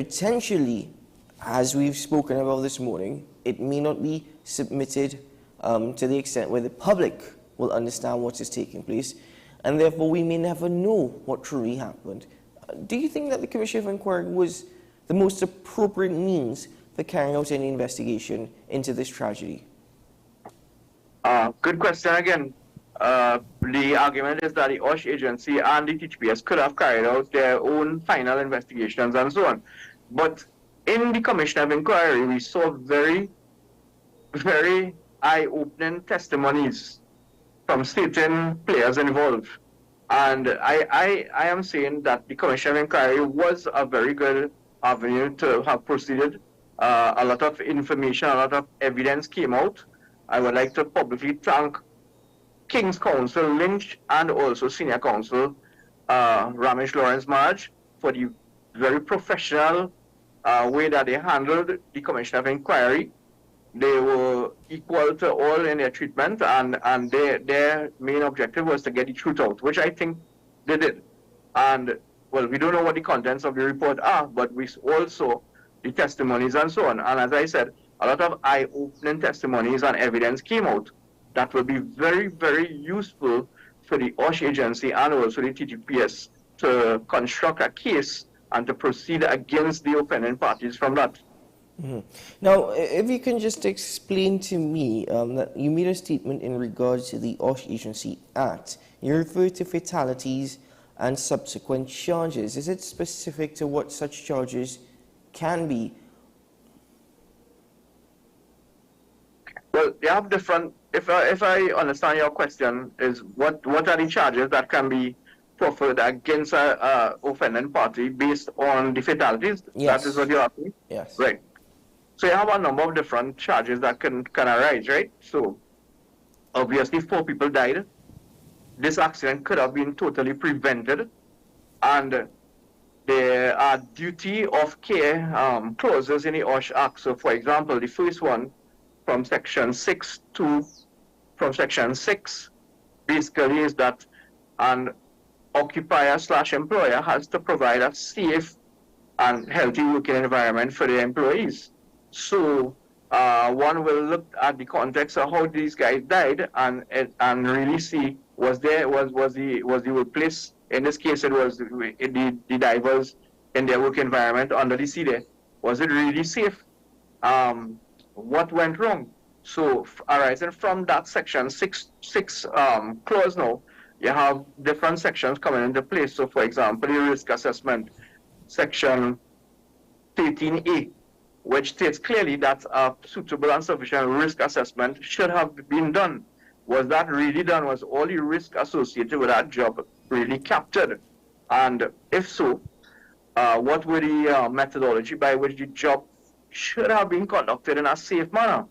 potentially, as we've spoken about this morning, it may not be submitted to the extent where the public will understand what is taking place, and therefore we may never know what truly happened. Do you think that the Commission of Inquiry was the most appropriate means for carrying out any investigation into this tragedy? Good question again. The argument is that the OSH agency and the TTPS could have carried out their own final investigations and so on. But in the Commission of Inquiry, we saw very, very eye-opening testimonies from certain players involved. And I am saying that the Commission of Inquiry was a very good avenue to have proceeded. A lot of information, a lot of evidence came out. I would like to publicly thank King's Counsel Lynch and also Senior Counsel Ramesh Lawrence Marge for the very professional way that they handled the Commission of Inquiry. They were equal to all in their treatment, and their main objective was to get the truth out, which I think they did. And, well, we don't know what the contents of the report are, but we all saw the testimonies and so on. And as I said, a lot of eye-opening testimonies and evidence came out that will be very, very useful for the OSH agency and also the TTPS to construct a case and to proceed against the offending parties from that. Mm-hmm. Now, if you can just explain to me that you made a statement in regards to the OSH Agency Act. You referred to fatalities and subsequent charges. Is it specific to what such charges can be? Well, you have different, if I understand your question, is what are the charges that can be proffered against a offending party based on the fatalities? Yes. That is what you're asking? Yes. Right. So you have a number of different charges that can arise, right? So obviously 4 people died. This accident could have been totally prevented, and there are duty of care clauses in the OSH Act. So for example, the first one from section 6 basically is that an occupier/employer has to provide a safe and healthy working environment for their employees. So one will look at the context of how these guys died and really see was the workplace, in this case it was the divers in their work environment under the sea there, was it really safe? What went wrong? So arising from that section 6 clause now, you have different sections coming into place. So for example, the risk assessment, section 13A, which states clearly that a suitable and sufficient risk assessment should have been done. Was that really done? Was all the risk associated with that job really captured? And if so, what were the methodology by which the job should have been conducted in a safe manner?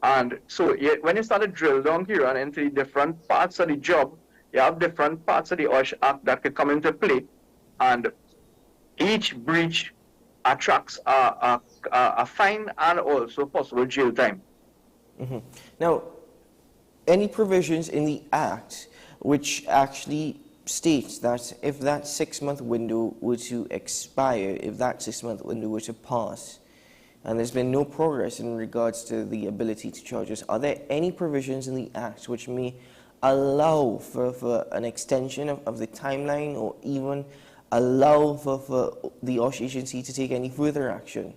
And so when you start to drill down here and into the different parts of the job, you have different parts of the OSH Act that could come into play, and each breach attracts a fine and also possible jail time. Mm-hmm. Now, any provisions in the Act which actually states that if that 6-month window were to expire, if that 6-month window were to pass, and there's been no progress in regards to the ability to charge us, are there any provisions in the Act which may allow for an extension of the timeline, or even allow for the OSH agency to take any further action?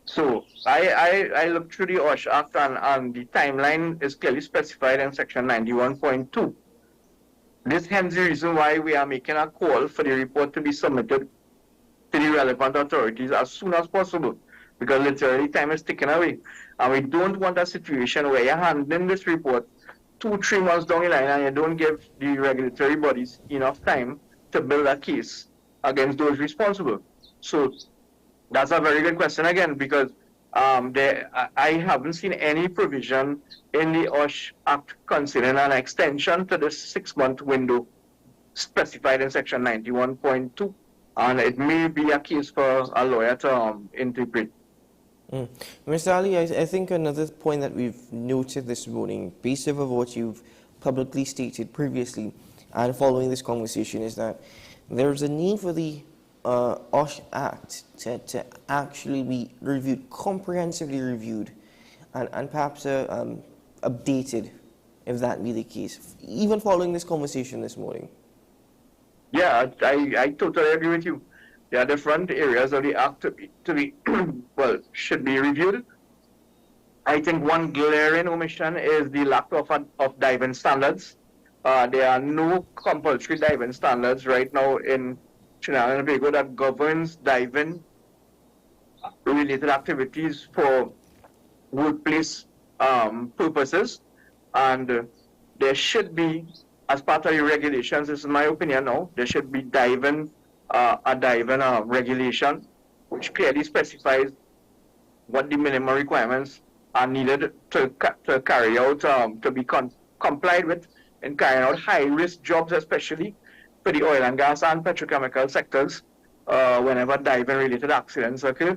So I looked through the OSH Act, and the timeline is clearly specified in section 91.2. This hence the reason why we are making a call for the report to be submitted to the relevant authorities as soon as possible, because literally time is ticking away. And we don't want a situation where you're handling this report 2-3 months down the line and you don't give the regulatory bodies enough time to build a case against those responsible. So that's a very good question again, because I haven't seen any provision in the OSH Act concerning an extension to this 6-month window specified in section 91.2, and it may be a case for a lawyer to interpret. Mr. Ali, I think another point that we've noted this morning, based off of what you've publicly stated previously and following this conversation, is that there's a need for the OSH Act to actually be reviewed, comprehensively reviewed, and perhaps updated, if that be the case, even following this conversation this morning? Yeah, I totally agree with you. There are different areas of the act to be well, should be reviewed. I think one glaring omission is the lack of diving standards. There are no compulsory diving standards right now in Trinidad and Tobago that governs diving related activities for workplace purposes. And there should be, as part of the regulations, this is my opinion now, there should be a diving regulation which clearly specifies what the minimum requirements are needed to carry out, to be complied with in carrying out high-risk jobs, especially for the oil and gas and petrochemical sectors, whenever diving-related accidents occur,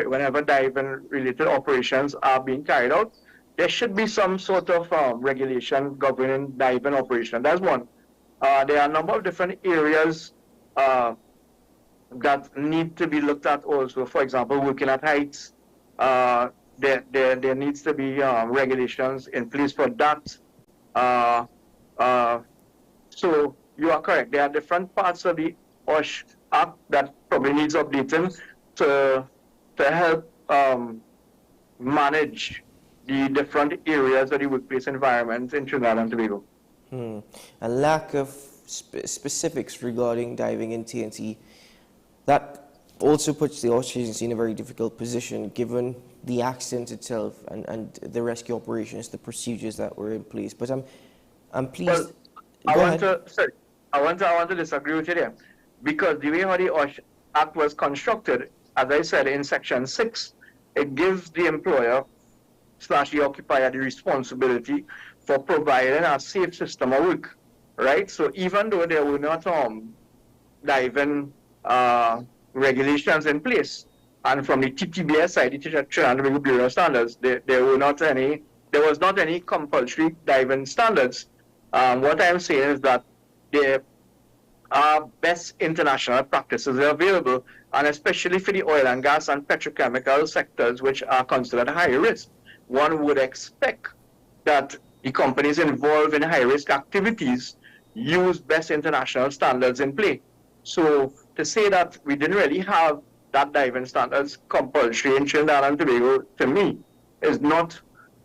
whenever diving-related operations are being carried out, there should be some sort of regulation governing diving operation. That's one. There are a number of different areas that need to be looked at also. For example, working at heights, there needs to be regulations in place for that. So you are correct. There are different parts of the OSH Act that probably needs updating to help manage the different areas of the workplace environment in Trinidad and Tobago. A lack of specifics regarding diving in TNT, that also puts the OSH agency in a very difficult position, given the accident itself and the rescue operations, the procedures that were in place. But I'm pleased. Well, I want to disagree with you there, because the way how the OSH Act was constructed, as I said in Section 6, it gives the employer / the occupier the responsibility for providing a safe system of work, right? So even though there were not diving regulations in place, and from the TTBS side, the Trinidad and Tobago Bureau of Standards, there was not any compulsory diving standards. What I'm saying is that there are best international practices available, and especially for the oil and gas and petrochemical sectors, which are considered high risk. One would expect that the companies involved in high-risk activities use best international standards in play. So to say that we didn't really have that diving standards compulsory in Trinidad and Tobago, to me, is not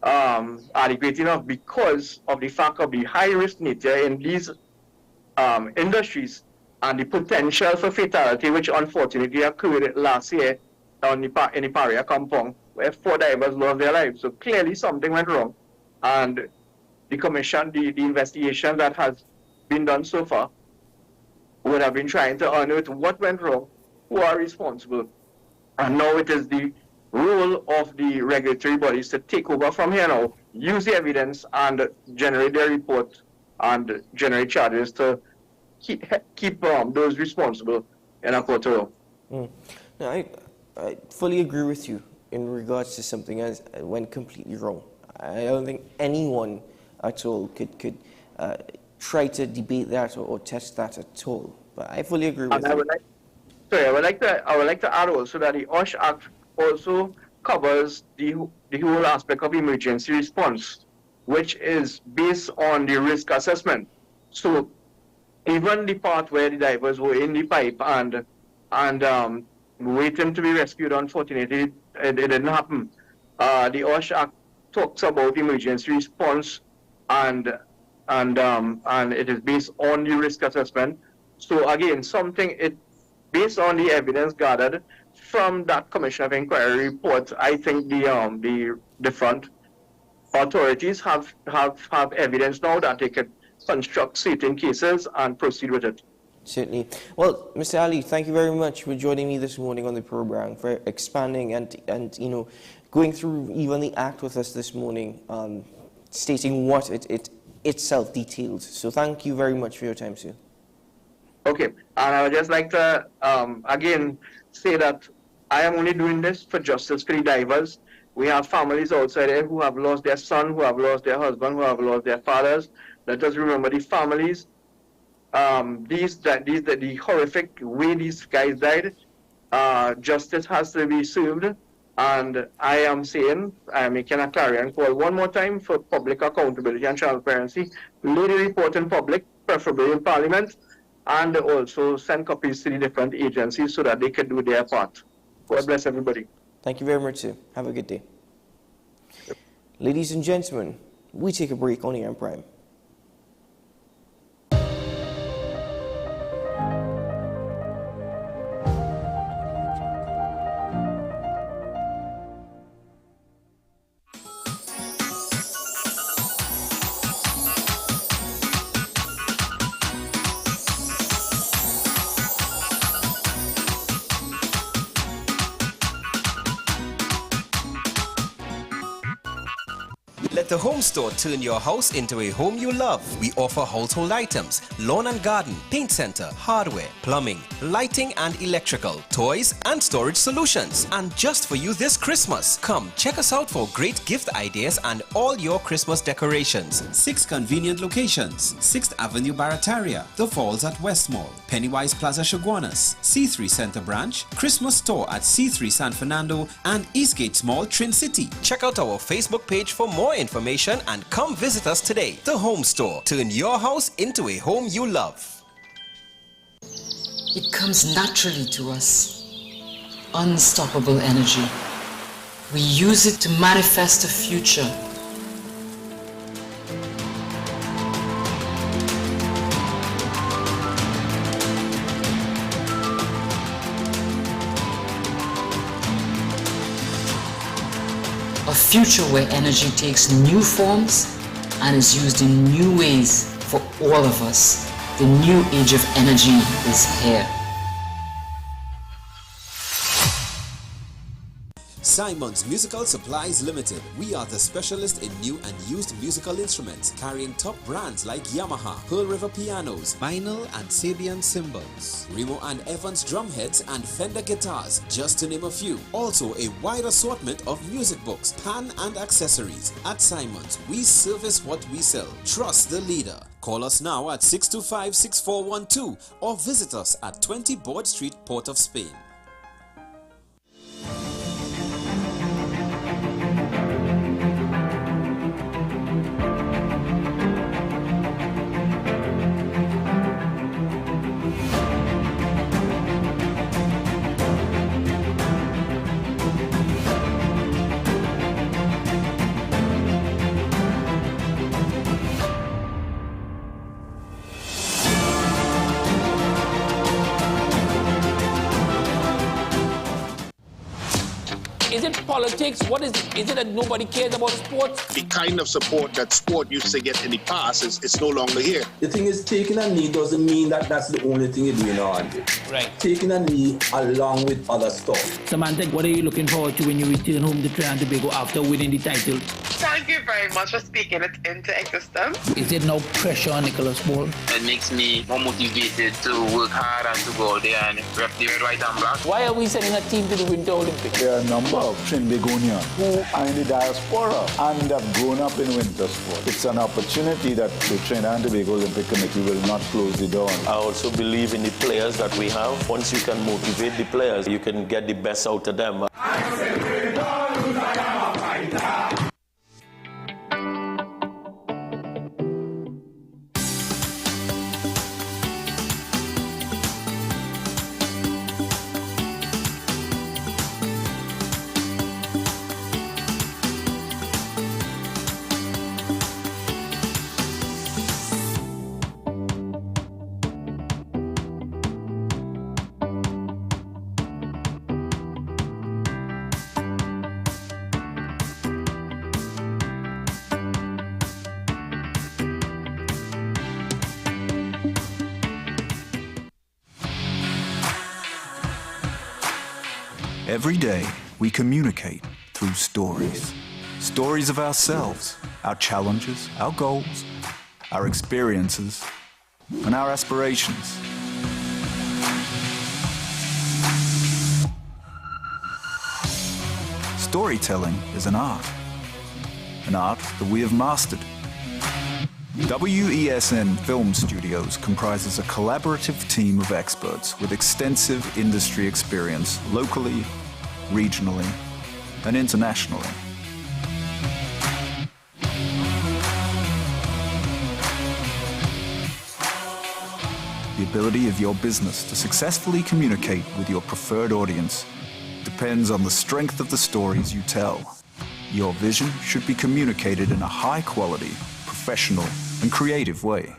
adequate enough, because of the fact of the high-risk nature in these industries and the potential for fatality, which unfortunately occurred last year in the Paria compound, where 4 divers lost their lives. So clearly something went wrong. And the commission, the investigation that has been done so far, would have been trying to unearth what went wrong, who are responsible. And now it is the role of the regulatory bodies to take over from here now, use the evidence and generate their report and generate charges to keep those responsible in a court of law. Now, I fully agree with you in regards to something as went completely wrong. I don't think anyone at all could try to debate that or test that at all. But I fully agree with you. I would like to add also that the OSH Act also covers the whole aspect of emergency response, which is based on the risk assessment. So even the part where the divers were in the pipe and waiting to be rescued, unfortunately, it didn't happen. The OSH Act talks about emergency response, and it is based on the risk assessment. So again, based on the evidence gathered from that Commission of Inquiry report, I think the different authorities have evidence now that they can construct certain cases and proceed with it. Certainly. Well, Mr. Ali, thank you very much for joining me this morning on the program, for expanding and going through even the Act with us this morning, stating what it itself details. So thank you very much for your time, sir. Okay, and I would just like to again say that I am only doing this for justice for the divers. We have families outside there who have lost their son, who have lost their husband, who have lost their fathers. Let us remember the families the horrific way these guys died, justice has to be served. And I am saying, I'm making a clarion call one more time for public accountability and transparency. Lay the report in public, preferably in Parliament, and also send copies to the different agencies so that they can do their part. God bless everybody. Thank you very much, sir. Have a good day. Ladies and gentlemen, we take a break on Air Prime. Let the home store turn your house into a home you love. We offer household items, lawn and garden, paint center, hardware, plumbing, lighting and electrical, toys and storage solutions. And just for you this Christmas, come check us out for great gift ideas and all your Christmas decorations. 6 convenient locations: 6th Avenue Barataria, The Falls at West Mall, Pennywise Plaza Chaguanas, C3 Center Branch, Christmas Store at C3 San Fernando and Eastgate Mall, Trin City. Check out our Facebook page for more information and come visit us today. The Home Store. Turn your house into a home you love. It comes naturally to us. Unstoppable energy. We use it to manifest a future. A future where energy takes new forms and is used in new ways for all of us. The new age of energy is here. Simon's Musical Supplies Limited. We are the specialist in new and used musical instruments, carrying top brands like Yamaha, Pearl River pianos, vinyl and Sabian cymbals, Remo and Evans drumheads and Fender guitars, just to name a few. Also a wide assortment of music books, pan and accessories. At Simon's, we service what we sell. Trust the leader. Call us now at 625-6412 or visit us at 20 Board Street, Port of Spain. Is it politics? What is it? Is it that nobody cares about sports? The kind of support that sport used to get in the past is no longer here. The thing is, taking a knee doesn't mean that that's the only thing you're doing on it. Right. Taking a knee along with other stuff. Samantha, what are you looking forward to when you return home to Trinidad and Tobago after winning the title? Thank you very much for speaking it into existence. Is there no pressure on Nicholas Ball? It makes me more motivated to work hard and to go out there and rep the red, white and black. Why are we sending a team to the Winter Olympics? There are a number of Trinbagonians who are in the diaspora and have grown up in winter sport. It's an opportunity that the Trinidad and Tobago Olympic Committee will not close the door on. I also believe in the players that we have. Once you can motivate the players, you can get the best out of them. Every day, we communicate through stories. Stories of ourselves, our challenges, our goals, our experiences, and our aspirations. Storytelling is an art that we have mastered. WESN Film Studios comprises a collaborative team of experts with extensive industry experience locally, regionally, and internationally. The ability of your business to successfully communicate with your preferred audience depends on the strength of the stories you tell. Your vision should be communicated in a high-quality, professional, and creative way.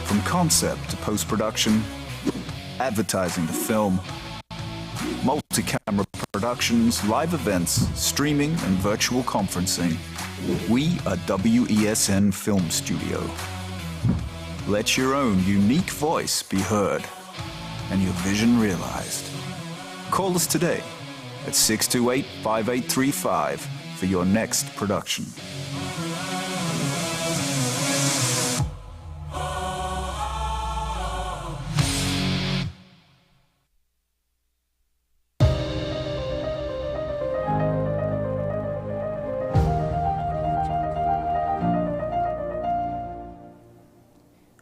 From concept to post-production, advertising to film, multi-camera productions, live events, streaming, and virtual conferencing, we are WESN Film Studio. Let your own unique voice be heard and your vision realized. Call us today at 628-5835 for your next production.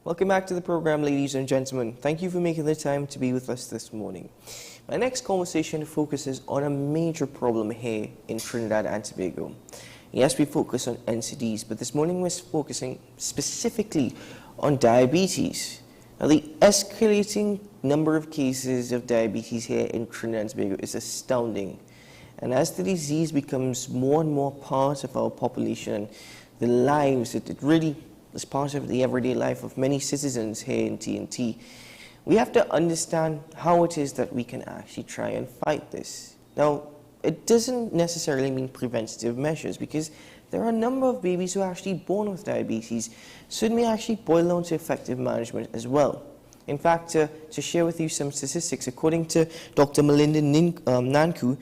Welcome back to the program, ladies and gentlemen. Thank you for making the time to be with us this morning. My next conversation focuses on a major problem here in Trinidad and Tobago. Yes, we focus on NCDs, but this morning we're focusing specifically on diabetes. Now, the escalating number of cases of diabetes here in Trinidad and Tobago is astounding. And as the disease becomes more and more part of our population and the lives, it really as part of the everyday life of many citizens here in TNT, we have to understand how it is that we can actually try and fight this. Now, it doesn't necessarily mean preventative measures, because there are a number of babies who are actually born with diabetes, so it may actually boil down to effective management as well. In fact, to share with you some statistics, according to Dr. Melinda Nanku,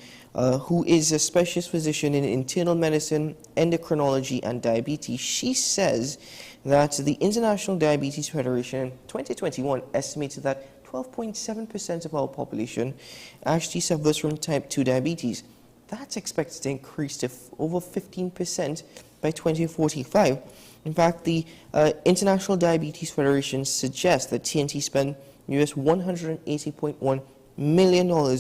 who is a specialist physician in internal medicine, endocrinology, and diabetes, she says that the International Diabetes Federation in 2021 estimated that 12.7% of our population actually suffers from type 2 diabetes. That's expected to increase to over 15% by 2045. In fact, the International Diabetes Federation suggests that TNT spent US $180.1 million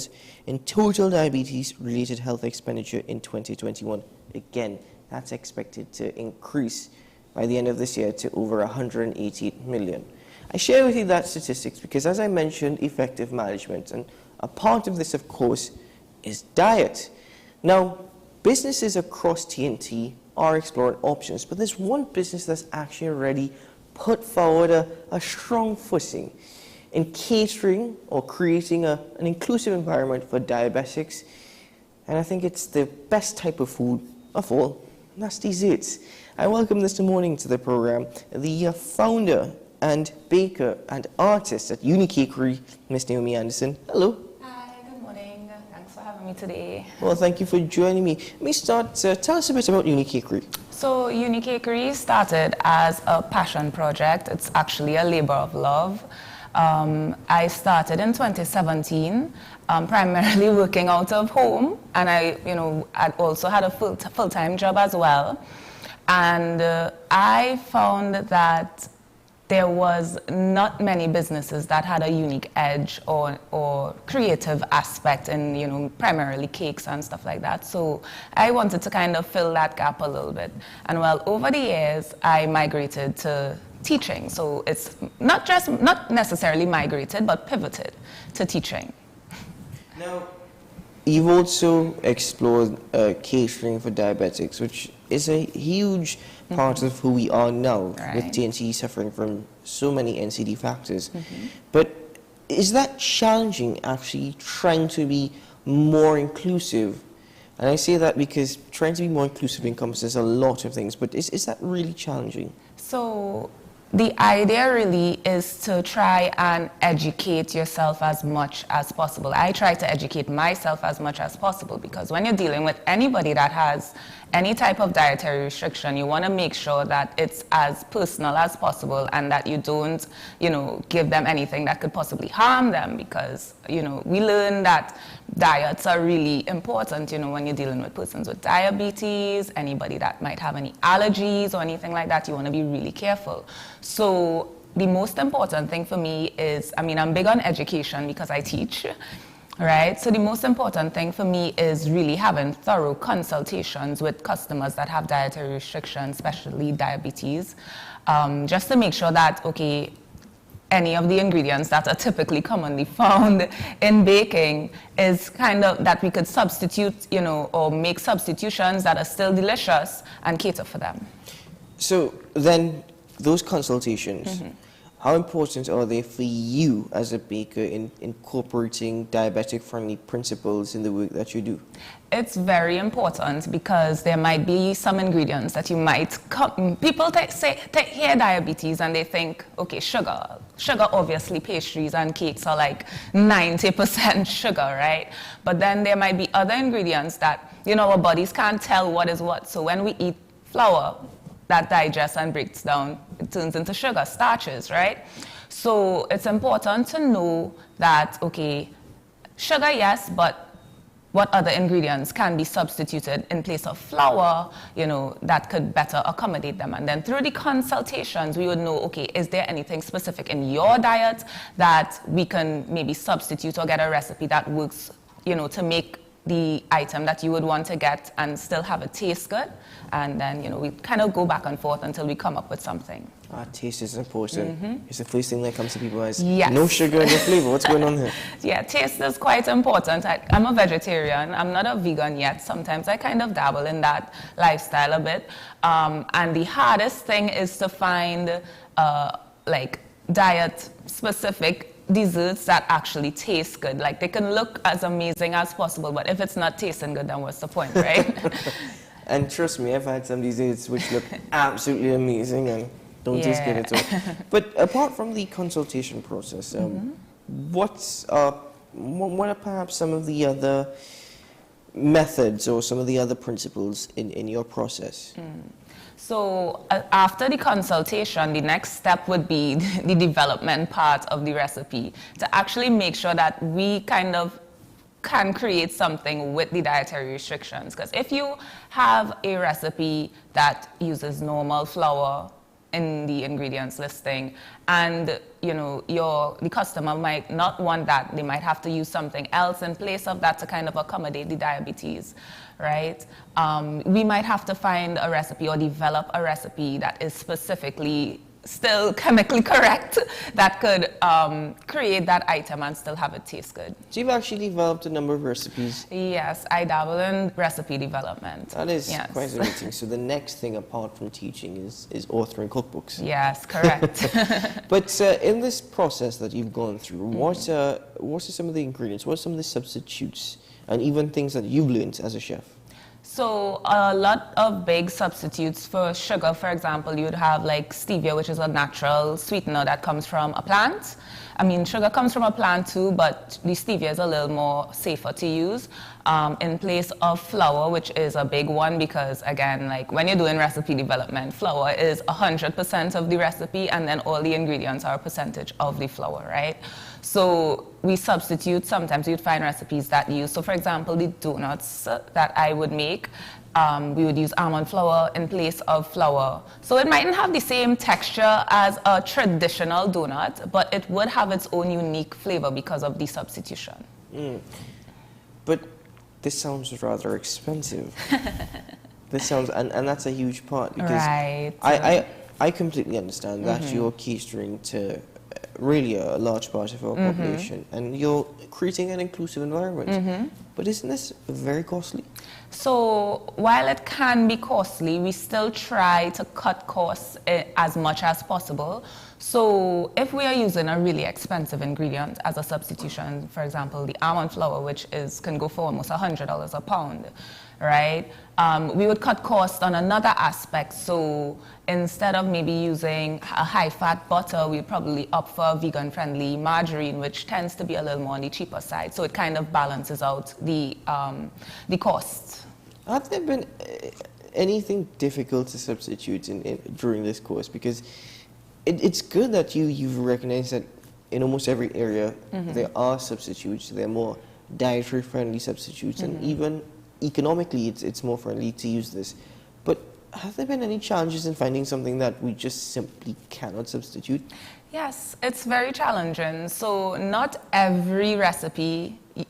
in total diabetes-related health expenditure in 2021. Again, that's expected to increase by the end of this year to over 188 million. I share with you that statistics because, as I mentioned, effective management, and a part of this, of course, is diet. Now, businesses across TNT are exploring options, but there's one business that's actually already put forward a strong footing in catering or creating an inclusive environment for diabetics, and I think it's the best type of food of all, and that's desserts. I welcome this morning to the program the founder and baker and artist at Unicakery, Miss Naomi Anderson. Hello. Hi, good morning. Thanks for having me today. Well, thank you for joining me. Let me start. Tell us a bit about Unicakery. So Unicakery started as a passion project. It's actually a labor of love. I started in 2017, primarily working out of home, and I also had a full-time job as well. And I found that there was not many businesses that had a unique edge or creative aspect in, primarily cakes and stuff like that. So I wanted to kind of fill that gap a little bit. And well, over the years, I migrated to teaching. So it's not necessarily migrated, but pivoted to teaching. Now, you've also explored catering for diabetics, which is a huge part of who we are now, right, with TNT suffering from so many NCD factors. But is that challenging, actually trying to be more inclusive? And I say that because trying to be more inclusive encompasses a lot of things, but is that really challenging? So the idea really is to try and educate yourself as much as possible. I try to educate myself as much as possible, because when you're dealing with anybody that has any type of dietary restriction, you want to make sure that it's as personal as possible and that you don't, give them anything that could possibly harm them, because, we learn that diets are really important, when you're dealing with persons with diabetes, anybody that might have any allergies or anything like that. You want to be really careful. So the most important thing for me is, I'm big on education because I teach. Right, so the most important thing for me is really having thorough consultations with customers that have dietary restrictions, especially diabetes, just to make sure that, okay, any of the ingredients that are typically commonly found in baking is kind of that we could substitute, or make substitutions that are still delicious and cater for them. So then those consultations, how important are they for you as a baker in incorporating diabetic-friendly principles in the work that you do? It's very important because there might be some ingredients that you might... People hear diabetes and they think, okay, sugar. Sugar, obviously, pastries and cakes are like 90% sugar, right? But then there might be other ingredients that, our bodies can't tell what is what. So when we eat flour, that digests and breaks down, it turns into sugar, starches, right? So it's important to know that, okay, sugar, yes, but what other ingredients can be substituted in place of flour, that could better accommodate them. And then through the consultations, we would know, okay, is there anything specific in your diet that we can maybe substitute or get a recipe that works, to make the item that you would want to get and still have it taste good. And then, we kind of go back and forth until we come up with something. Taste is important. It's the first thing that comes to people's eyes. Yes. No sugar in the flavor. What's going on here? Yeah, taste is quite important. I'm a vegetarian. I'm not a vegan yet. Sometimes I kind of dabble in that lifestyle a bit. And the hardest thing is to find diet-specific desserts that actually taste good. Like, they can look as amazing as possible, but if it's not tasting good, then what's the point, right? And trust me, I've had some desserts which look absolutely amazing and don't taste good at all. But apart from the consultation process, what are perhaps some of the other methods or some of the other principles in your process? So after the consultation, the next step would be the development part of the recipe, to actually make sure that we kind of can create something with the dietary restrictions. Because if you have a recipe that uses normal flour in the ingredients listing, and the customer might not want that, they might have to use something else in place of that to kind of accommodate the diabetes, right? We might have to find a recipe or develop a recipe that is specifically still chemically correct that could create that item and still have it taste good. So you've actually developed a number of recipes? Yes, I dabble in recipe development. That is quite amazing. So the next thing apart from teaching is authoring cookbooks. Yes, correct. But in this process that you've gone through, what are some of the ingredients, what are some of the substitutes, and even things that you've learned as a chef? So a lot of big substitutes for sugar, for example, you'd have like stevia, which is a natural sweetener that comes from a plant. I mean, sugar comes from a plant too, but the stevia is a little more safer to use in place of flour, which is a big one because, again, like when you're doing recipe development, flour is 100% of the recipe, and then all the ingredients are a percentage of the flour, right? So we substitute. Sometimes you'd find recipes that use, so for example, the donuts that I would make, we would use almond flour in place of flour. So it mightn't have the same texture as a traditional donut, but it would have its own unique flavor because of the substitution. But this sounds rather expensive. This sounds, and that's a huge part because I completely understand that you're catering to really a large part of our population, and you're creating an inclusive environment. But isn't this very costly? So while it can be costly, we still try to cut costs as much as possible. So if we are using a really expensive ingredient as a substitution, for example, the almond flour, which can go for almost $100 a pound, right? We would cut costs on another aspect. So instead of maybe using a high-fat butter, we'd probably opt for a vegan-friendly margarine, which tends to be a little more on the cheaper side. So it kind of balances out the costs. Have there been anything difficult to substitute during this course? Because it's good that you've recognized that in almost every area there are substitutes. There are more dietary-friendly substitutes, and even economically it's more friendly to use this. But have there been any challenges in finding something that we just simply cannot substitute? Yes, it's very challenging. So not every recipe you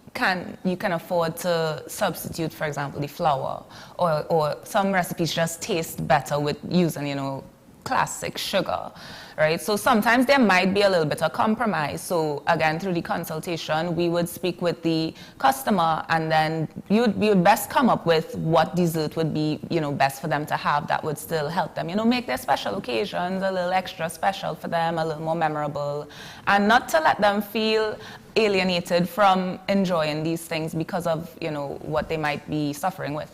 can afford to substitute, for example, the flour, or some recipes just taste better with using, classic sugar, right? So sometimes there might be a little bit of compromise. So again, through the consultation, we would speak with the customer, and then we would best come up with what dessert would be, best for them to have that would still help them, make their special occasions a little extra special for them, a little more memorable, and not to let them feel alienated from enjoying these things because of, what they might be suffering with.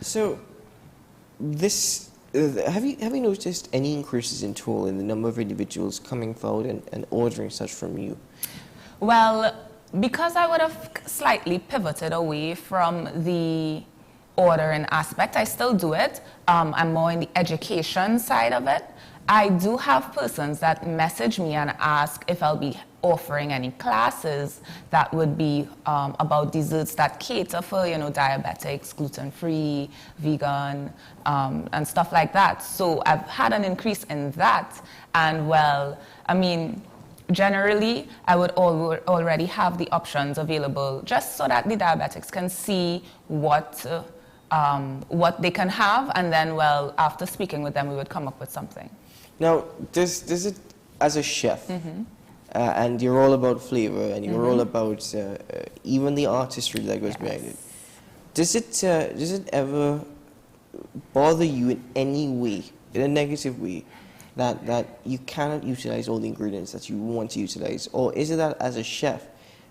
So have you noticed any increases in toll in the number of individuals coming forward and ordering such from you? Well, because I would have slightly pivoted away from the ordering aspect, I still do it. I'm more in the education side of it. I do have persons that message me and ask if I'll be offering any classes that would be about desserts that cater for, diabetics, gluten-free, vegan, and stuff like that. So I've had an increase in that. And well, generally, I would already have the options available just so that the diabetics can see what they can have, and then, well, after speaking with them, we would come up with something. Now, does it, as a chef, and you're all about flavor, and you're all about even the artistry that goes behind it, does it ever bother you in any way, in a negative way, that you cannot utilize all the ingredients that you want to utilize? Or is it that, as a chef,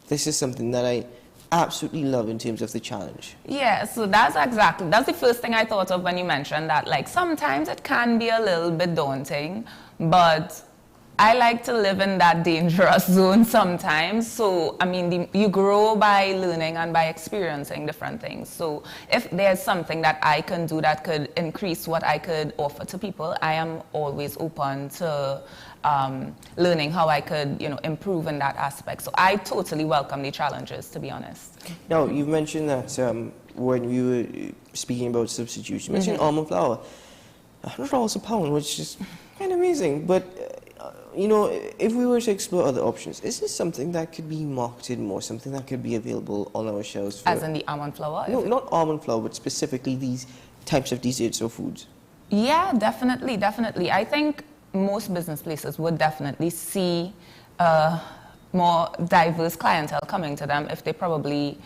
this is something that I absolutely love in terms of the challenge? Yeah, so that's the first thing I thought of when you mentioned that. Like, sometimes it can be a little bit daunting, but I like to live in that dangerous zone sometimes. So, you grow by learning and by experiencing different things. So if there's something that I can do that could increase what I could offer to people, I am always open to learning how I could, improve in that aspect. So I totally welcome the challenges, to be honest. Now, you've mentioned that when you were speaking about substitution, you mentioned almond flour. $100 a pound, which is kind of amazing. But, if we were to explore other options, is this something that could be marketed more, something that could be available on our shelves? As in the almond flour? No, not almond flour, but specifically these types of desserts or foods. Yeah, definitely. I think most business places would definitely see more diverse clientele coming to them if they probably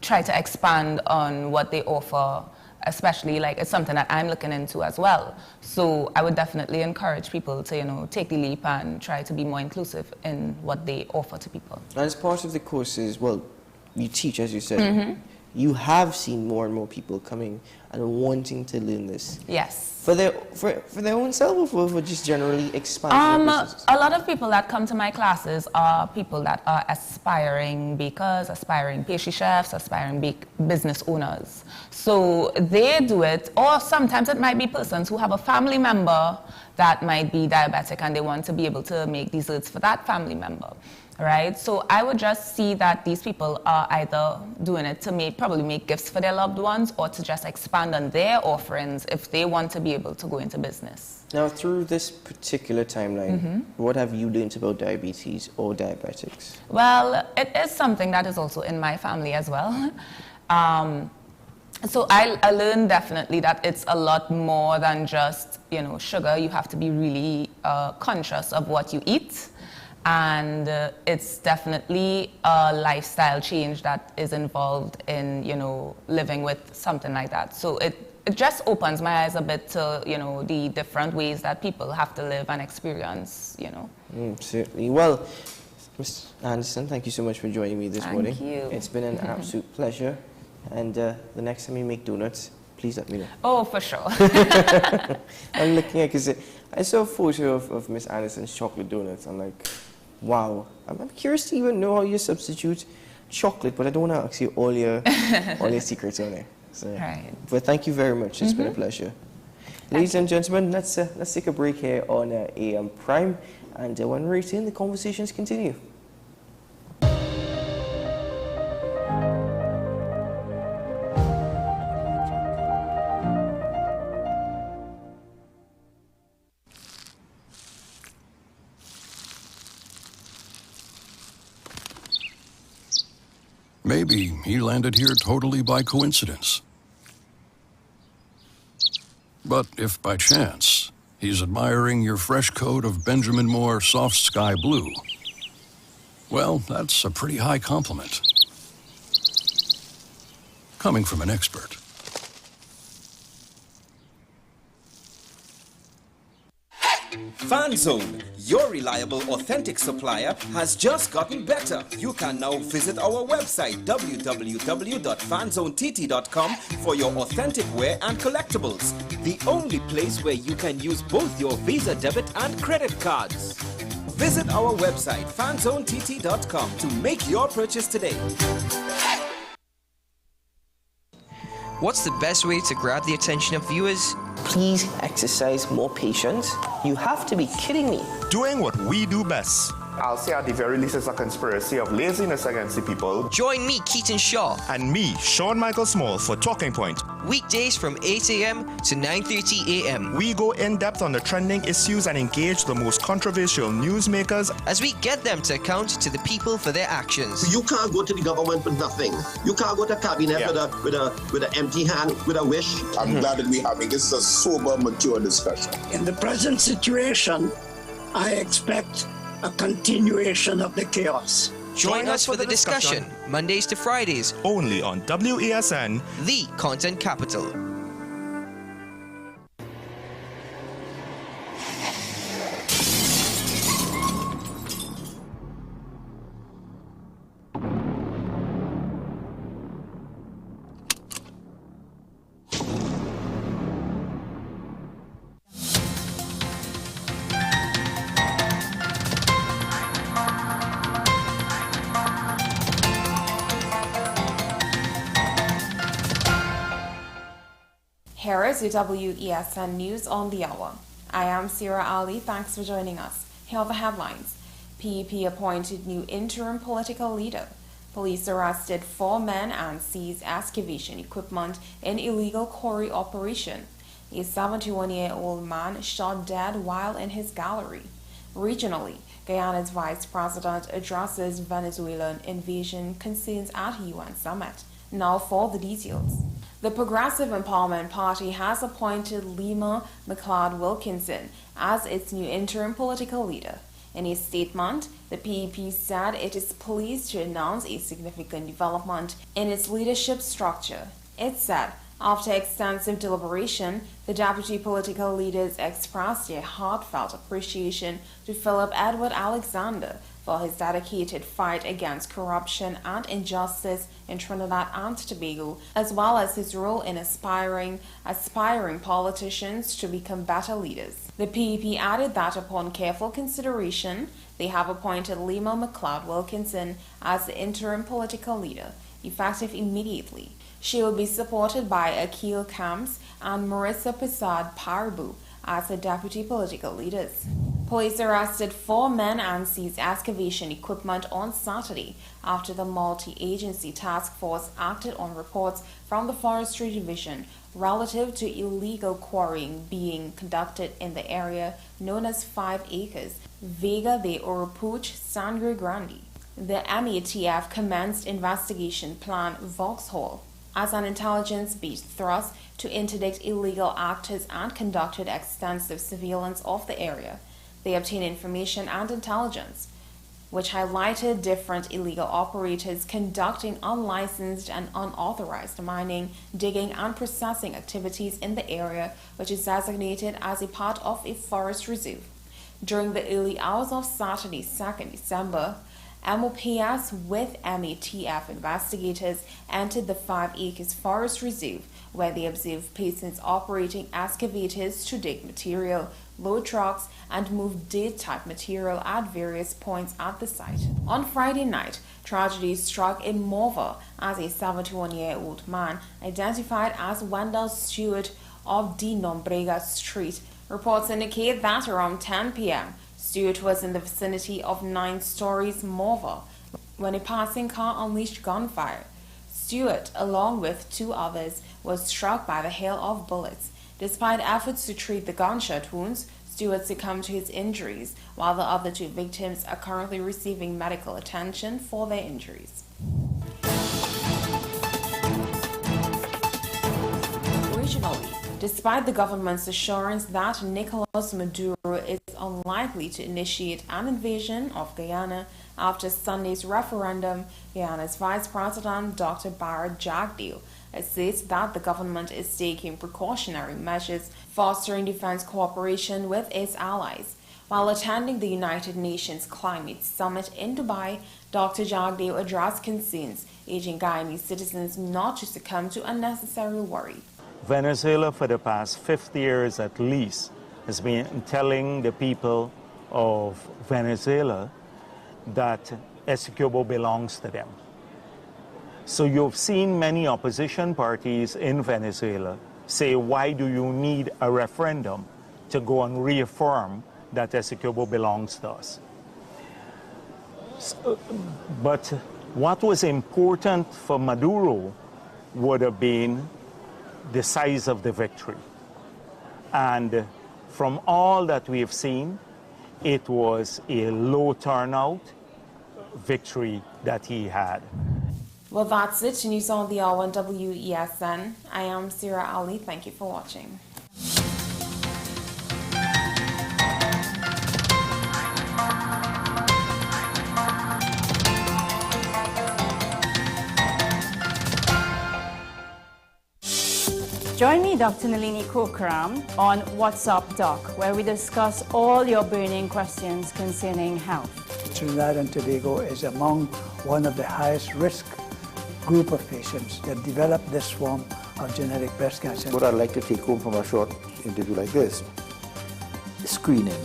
try to expand on what they offer, especially like it's something that I'm looking into as well. So I would definitely encourage people to, take the leap and try to be more inclusive in what they offer to people. And as part of the courses, well, you teach, as you said, you have seen more and more people coming and wanting to learn this. Yes. For their own self, or for just generally expanding their businesses? A lot of people that come to my classes are people that are aspiring bakers, aspiring pastry chefs, aspiring business owners. So they do it, or sometimes it might be persons who have a family member that might be diabetic and they want to be able to make desserts for that family member. Right, so I would just see that these people are either doing it to probably make gifts for their loved ones, or to just expand on their offerings if they want to be able to go into business. Now, through this particular timeline, what have you learned about diabetes or diabetics? Well, it is something that is also in my family as well. So I learned definitely that it's a lot more than just, sugar. You have to be really conscious of what you eat. And it's definitely a lifestyle change that is involved in, living with something like that. So it just opens my eyes a bit to, the different ways that people have to live and experience, Certainly. Well, Ms. Anderson, thank you so much for joining me this morning. Thank you. It's been an absolute pleasure. And the next time you make donuts, please let me know. Oh, for sure. I'm looking at, because I saw a photo of Ms. Anderson's chocolate donuts. I'm like, wow. I'm curious to even know how you substitute chocolate, but I don't want to ask you all your secrets on it. So, Right. but thank you very much. It's been a pleasure. Ladies and gentlemen, let's take a break here on AM Prime, and when we return, the conversations continue. Maybe he landed here totally by coincidence. But if by chance he's admiring your fresh coat of Benjamin Moore soft sky blue, well, that's a pretty high compliment. Coming from an expert. FanZone, your reliable, authentic supplier, has just gotten better. You can now visit our website www.fanzonett.com for your authentic wear and collectibles. The only place where you can use both your Visa debit and credit cards. Visit our website fanzonett.com to make your purchase today. What's the best way to grab the attention of viewers? Please exercise more patience. You have to be kidding me. Doing what we do best. I'll say at the very least it's a conspiracy of laziness against the people. Join me, Keaton Shaw. And me, Sean Michael Small, for Talking Point. Weekdays from 8 a.m. to 9:30 a.m. We go in depth on the trending issues and engage the most controversial newsmakers as we get them to account to the people for their actions. You can't go to the government with nothing. You can't go to cabinet with an empty hand, with a wish. I'm glad that we're having this a sober, mature discussion. In the present situation, I expect a continuation of the chaos. Join us for the discussion, Mondays to Fridays, only on WESN, the content capital. Here is your WESN News on the Hour. I am Sierra Ali. Thanks for joining us. Here are the headlines. PEP appointed new interim political leader. Police arrested 4 men and seized excavation equipment in illegal quarry operation. A 71-year-old man shot dead while in his gallery. Regionally, Guyana's vice president addresses Venezuelan invasion concerns at UN summit. Now for the details. The Progressive Empowerment Party has appointed Lima McLeod-Wilkinson as its new interim political leader. In a statement, the PEP said it is pleased to announce a significant development in its leadership structure. It said, after extensive deliberation, the deputy political leaders expressed their heartfelt appreciation to Philip Edward Alexander for his dedicated fight against corruption and injustice in Trinidad and Tobago, as well as his role in aspiring politicians to become better leaders. The PEP added that upon careful consideration, they have appointed Lima McLeod-Wilkinson as the interim political leader, effective immediately. She will be supported by Akil Camps and Marissa Prasad Paribu as the deputy political leaders. Police arrested 4 men and seized excavation equipment on Saturday after the multi-agency task force acted on reports from the Forestry Division relative to illegal quarrying being conducted in the area known as 5 Acres, Vega de Oropouche, Sangre Grande. The MATF commenced investigation plan Vauxhall as an intelligence-based thrust to interdict illegal actors and conducted extensive surveillance of the area. They obtained information and intelligence, which highlighted different illegal operators conducting unlicensed and unauthorized mining, digging, and processing activities in the area, which is designated as a part of a forest reserve. During the early hours of Saturday, 2nd December, MOPS with MATF investigators entered the 5 Acres Forest Reserve, where they observed persons operating excavators to dig material, load trucks, and move dirt-type material at various points at the site. On Friday night, tragedy struck in Morva as a 71-year-old man identified as Wendell Stewart of D. Nombrega Street. Reports indicate that around 10 p.m., Stewart was in the vicinity of 9 Stories Morva when a passing car unleashed gunfire. Stewart, along with 2 others, was struck by the hail of bullets. Despite efforts to treat the gunshot wounds, Stewart succumbed to his injuries, while the other 2 victims are currently receiving medical attention for their injuries. Regionally, despite the government's assurance that Nicolas Maduro is unlikely to initiate an invasion of Guyana after Sunday's referendum, Guyana's Vice President Dr. Barra Jagdeo asserts that the government is taking precautionary measures, fostering defense cooperation with its allies. While attending the United Nations Climate Summit in Dubai, Dr. Jagdeo addressed concerns, urging Guyanese citizens not to succumb to unnecessary worry. Venezuela, for the past 50 years at least, has been telling the people of Venezuela that Essequibo belongs to them. So you've seen many opposition parties in Venezuela say, why do you need a referendum to go and reaffirm that Essequibo belongs to us? So, but what was important for Maduro would have been the size of the victory. And from all that we have seen, it was a low turnout victory that he had. Well, that's it. News on the hour on WESN. I am Sira Ali. Thank you for watching. Join me, Dr. Nalini Kokram, on What's Up Doc, where we discuss all your burning questions concerning health. Trinidad and Tobago is among one of the highest risk group of patients that develop this form of genetic breast cancer. What I'd like to take home from a short interview like this, screening.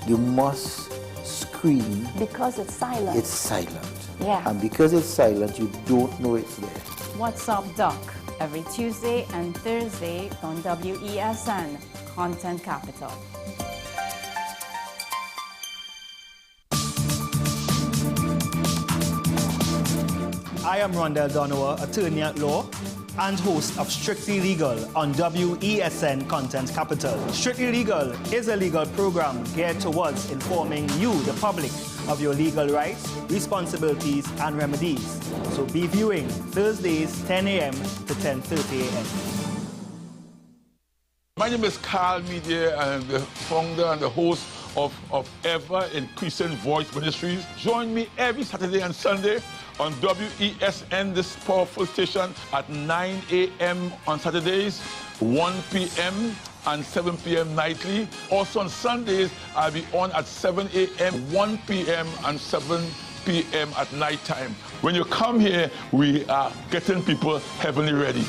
You must screen. Because it's silent. It's silent. Yeah. And because it's silent, you don't know it's there. What's Up Doc, every Tuesday and Thursday on WESN, Content Capital. I am Rondell Donowa, attorney at law and host of Strictly Legal on WESN Content Capital. Strictly Legal is a legal program geared towards informing you, the public, of your legal rights, responsibilities, and remedies. So be viewing Thursdays, 10 a.m. to 10:30 a.m. My name is Carl Media. I'm the founder and the host of Ever Increasing Voice Ministries. Join me every Saturday and Sunday on WESN, this powerful station, at 9 a.m. on Saturdays, 1 p.m. and 7 p.m. nightly. Also on Sundays, I'll be on at 7 a.m., 1 p.m. and 7 p.m. at night time. When you come here, we are getting people heavenly ready.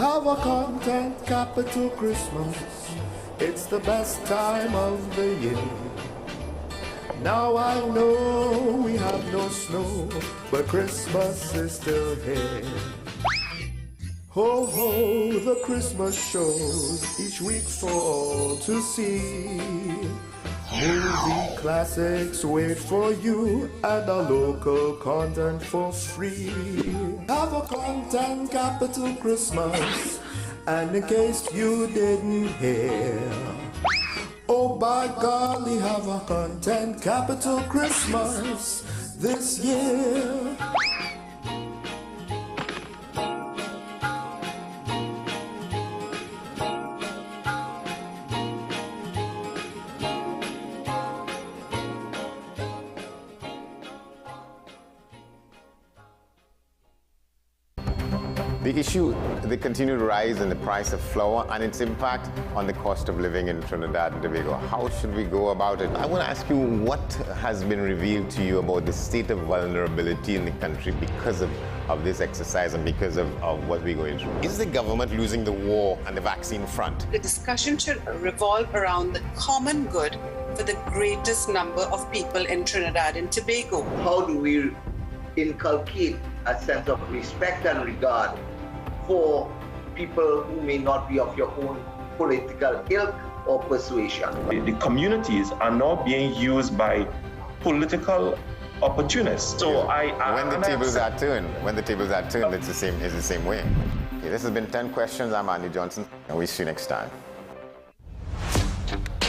Have a content capital Christmas. It's the best time of the year. Now I know we have no snow, but Christmas is still here. Ho ho, the Christmas shows each week for all to see. Movie classics wait for you and our local content for free. Have a content capital Christmas, and in case you didn't hear, oh by golly, have a content capital Christmas this year. The issue, the continued rise in the price of flour and its impact on the cost of living in Trinidad and Tobago. How should we go about it? I want to ask you, what has been revealed to you about the state of vulnerability in the country because of this exercise and because of what we're going through? Is the government losing the war on the vaccine front? The discussion should revolve around the common good for the greatest number of people in Trinidad and Tobago. How do we inculcate a sense of respect and regard for people who may not be of your own political ilk or persuasion? The communities are now being used by political opportunists. So when the tables are turned, it's the same way. Okay, this has been 10 questions. I'm Andy Johnson, and we'll see you next time.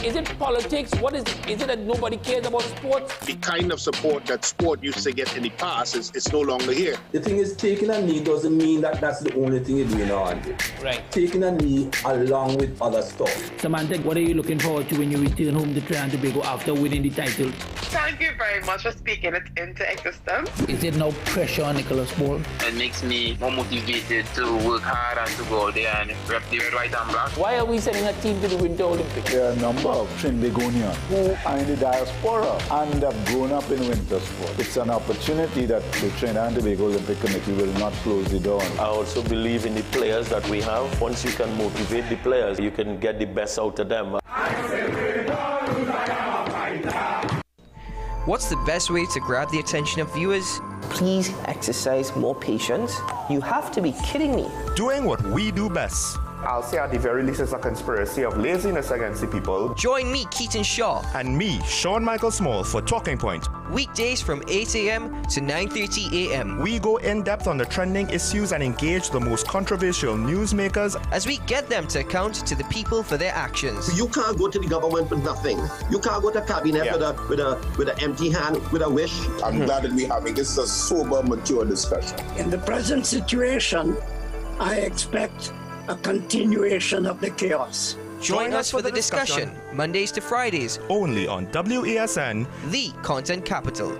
Is it politics? What is it? Is it that nobody cares about sports? The kind of support that sport used to get in the past is no longer here. The thing is, taking a knee doesn't mean that that's the only thing you're doing on it. Right. Taking a knee along with other stuff. Samantha, what are you looking forward to when you return home to Trinidad and Tobago after winning the title? Thank you very much for speaking it into existence. Is it no pressure on Nicholas Ball? It makes me more motivated to work hard and to go out there and rep the red, white and black. Why are we sending a team to the Winter Olympics? There are a number of Trinbagonians who are in the diaspora and have grown up in winter sport. It's an opportunity that the Trinidad and Tobago Olympic Committee will not close the door on. I also believe in the players that we have. Once you can motivate the players, you can get the best out of them. What's the best way to grab the attention of viewers? Please exercise more patience. You have to be kidding me. Doing what we do best. I'll say at the very least it's a conspiracy of laziness against the people. Join me, Keaton Shaw. And me, Sean Michael Small, for Talking Point. Weekdays from 8 a.m. to 9:30 a.m. We go in-depth on the trending issues and engage the most controversial newsmakers as we get them to account to the people for their actions. You can't go to the government with nothing. You can't go to cabinet with an empty hand, with a wish. I'm glad that we're having this is a sober, mature discussion. In the present situation, I expect a continuation of the chaos. Join us for the discussion, Mondays to Fridays, only on WESN, the Content Capital.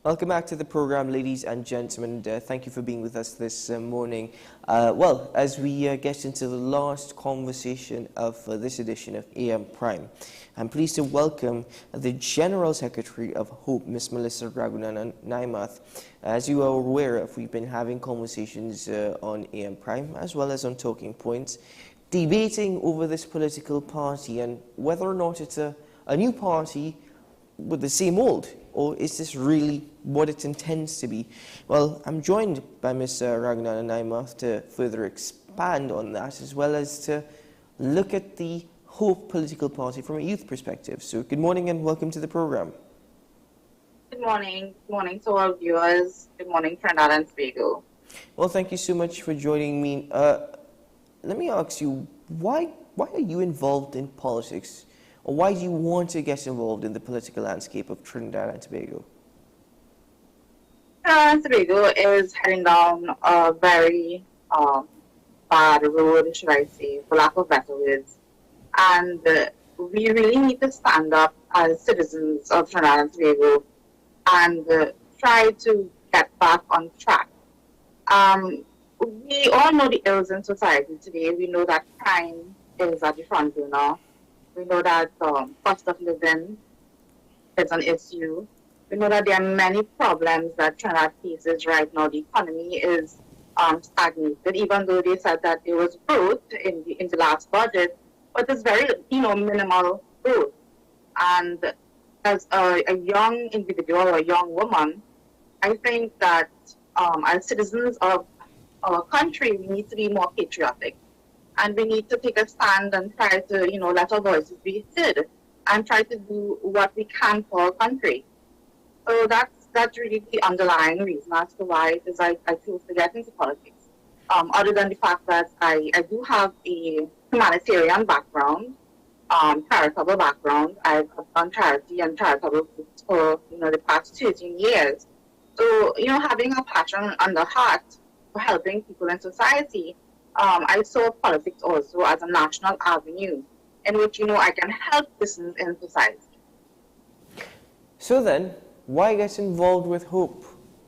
Welcome back to the program, ladies and gentlemen. Thank you for being with us this morning. Well, as we get into the last conversation of this edition of AM Prime, I'm pleased to welcome the General Secretary of HOPE, Ms. Melissa Ragunanan Naimath. As you are aware of, we've been having conversations on AM Prime as well as on Talking Points, debating over this political party and whether or not it's a new party with the same old, or is this really what it intends to be? Well, I'm joined by Ms. Ragunanan Naimath to further expand on that, as well as to look at the HOPE political party from a youth perspective. So good morning and welcome to the program. Good morning. Good morning to our viewers. Good morning, Trinidad and Tobago. Well, thank you so much for joining me. Let me ask you, why are you involved in politics? Or why do you want to get involved in the political landscape of Trinidad and Tobago? Trinidad and Tobago is heading down a very bad road, should I say, for lack of better words. And we really need to stand up as citizens of Trinidad and Tobago and try to get back on track. We all know the ills in society today. We know that crime is at the front burner. We know that cost of living is an issue. We know that there are many problems that Trinidad faces right now. The economy is stagnated, even though they said that there was growth in the last budget, but it's very, minimal growth. And as a young individual or a young woman, I think that as citizens of our country, we need to be more patriotic. And we need to take a stand and try to, let our voices be heard and try to do what we can for our country. So that's really the underlying reason as to why it is I choose to get into politics. Other than the fact that I do have a humanitarian background, charitable background. I've done charity and charitable groups for the past 13 years. So having a passion and a heart for helping people in society, I saw politics also as a national avenue in which I can help citizens in society. So then, why get involved with Hope?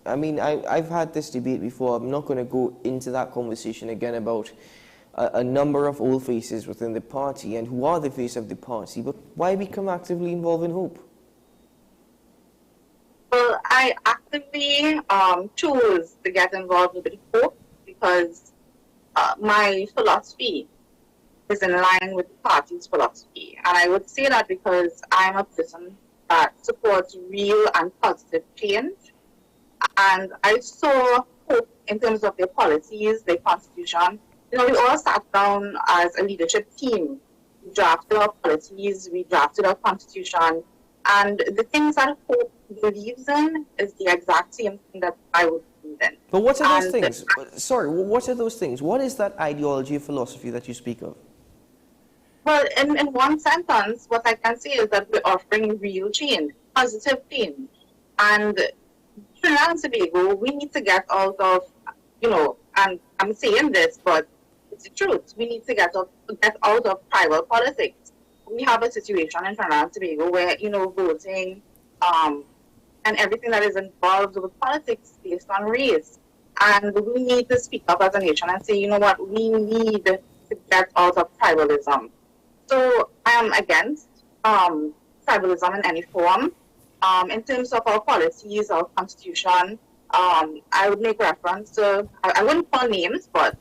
I mean, I've had this debate before. I'm not going to go into that conversation again about a number of old faces within the party and who are the face of the party, but why become actively involved in Hope? Well, I actively chose to get involved with Hope because my philosophy is in line with the party's philosophy. And I would say that because I'm a person that supports real and positive change. And I saw Hope in terms of their policies, their constitution. We all sat down as a leadership team. We drafted our policies, we drafted our constitution, and the things that Hope believes in is the exact same thing that I would believe in. But what are those things? Sorry, what are those things? What is that ideology or philosophy that you speak of? Well, in one sentence, what I can say is that we're offering real change, positive change. And Trinidad and Tobago, we need to get out of, and I'm saying this, but it's the truth. We need to get out of tribal politics. We have a situation in Trinidad and Tobago where, voting and everything that is involved with politics based on race. And we need to speak up as a nation and say, what, we need to get out of tribalism. So I am against tribalism in any form. In terms of our policies, our constitution, I would make reference to, I wouldn't call names, but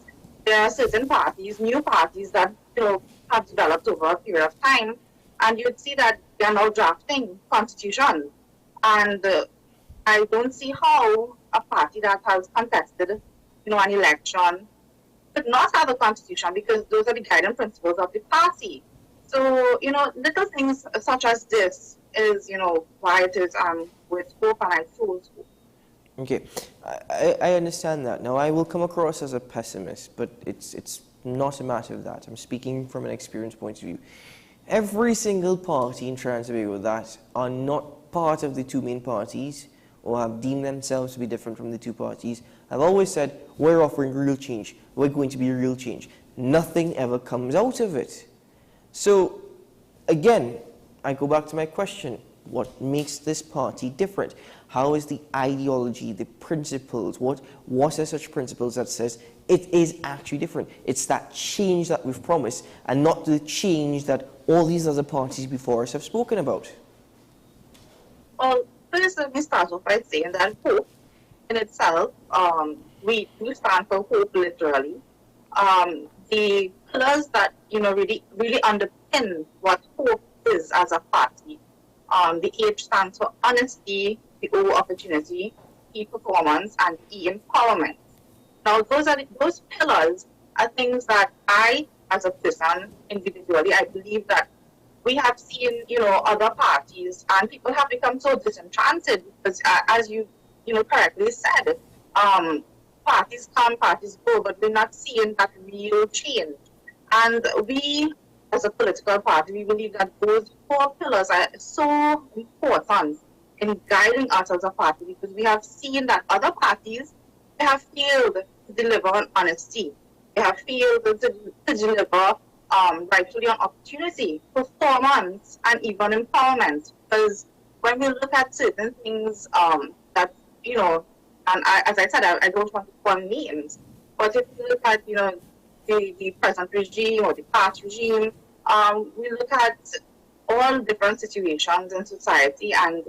there are certain parties, new parties that have developed over a period of time, and you'd see that they are now drafting constitutions. And I don't see how a party that has contested, an election could not have a constitution, because those are the guiding principles of the party. So, little things such as this is, why it is with Hope, and I chose Hope. Okay, I understand that. Now, I will come across as a pessimist, but it's not a matter of that. I'm speaking from an experience point of view. Every single party in Trinidad and Tobago that are not part of the two main parties or have deemed themselves to be different from the two parties have always said, we're offering real change. We're going to be real change. Nothing ever comes out of it. So, again, I go back to my question. What makes this party different? How is the ideology, the principles, what are such principles that says it is actually different? It's that change that we've promised and not the change that all these other parties before us have spoken about. Well, first let me start off by saying that Hope in itself, we stand for hope literally. The pillars that, really underpin what Hope is as a party. The H stands for honesty, the O opportunity, E performance, and E empowerment. Now, those pillars are things that I, as a person, individually, I believe that we have seen, other parties, and people have become so disenchanted because, as you, correctly said, parties come, parties go, but we're not seeing that real change. And we, as a political party, we believe that those 4 pillars are so important in guiding us as a party, because we have seen that other parties, they have failed to deliver on honesty. They have failed to deliver rightfully on opportunity, performance, and even empowerment. Because when we look at certain things that, and as I said, I don't want to call names, but if you look at, the present regime or the past regime, we look at all different situations in society, and